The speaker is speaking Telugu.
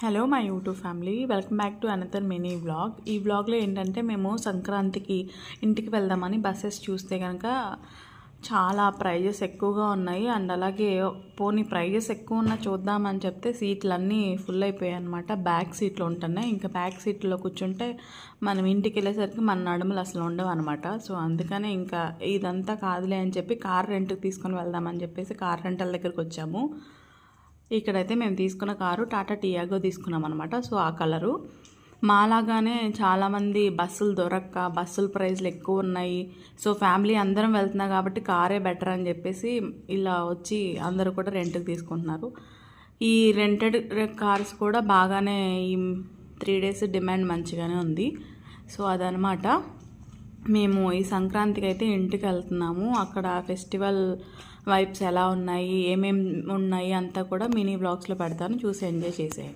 Hello my YouTube family, welcome back to another mini vlog. ఈ వ్లాగ్లో ఏంటంటే మేము సంక్రాంతికి ఇంటికి వెళ్దామని బస్సెస్ చూస్తే కనుక చాలా ప్రైజెస్ ఎక్కువగా ఉన్నాయి. అండ్ అలాగే పోనీ ప్రైజెస్ ఎక్కువ ఉన్నా చూద్దామని చెప్తే సీట్లన్నీ ఫుల్ అయిపోయాయి అనమాట. బ్యాక్ సీట్లు ఉంటున్నాయి. ఇంకా బ్యాక్ సీట్లో కూర్చుంటే మనం ఇంటికి వెళ్ళేసరికి మన నడుములు అసలు ఉండవు అనమాట. సో అందుకనే ఇంకా ఇదంతా కాదులే అని చెప్పి కార్ రెంట్కి తీసుకొని వెళ్దామని చెప్పేసి కార్ రెంటల్ దగ్గరికి వచ్చాము. ఇక్కడైతే మేము తీసుకున్న కారు టాటా టియాగో తీసుకున్నాం అనమాట. సో ఆ కలరు మాలాగానే చాలామంది బస్సులు దొరక్క బస్సుల ప్రైస్లు ఎక్కువ ఉన్నాయి, సో ఫ్యామిలీ అందరం వెళ్తున్నా కాబట్టి కారే బెటర్ అని చెప్పేసి ఇలా వచ్చి అందరూ కూడా రెంట్కి తీసుకుంటున్నారు. ఈ రెంటెడ్ కార్స్ కూడా బాగానే ఈ 3 days డిమాండ్ మంచిగానే ఉంది. సో అదనమాట. మేము ఈ సంక్రాంతికి అయితే ఇంటికి వెళ్తున్నాము. అక్కడ ఫెస్టివల్ వైబ్స్ ఎలా ఉన్నాయి, ఏమేమి ఉన్నాయి అంతా కూడా మినీ వ్లాగ్స్లో పెడతాను, చూసి ఎంజాయ్ చేసేయండి.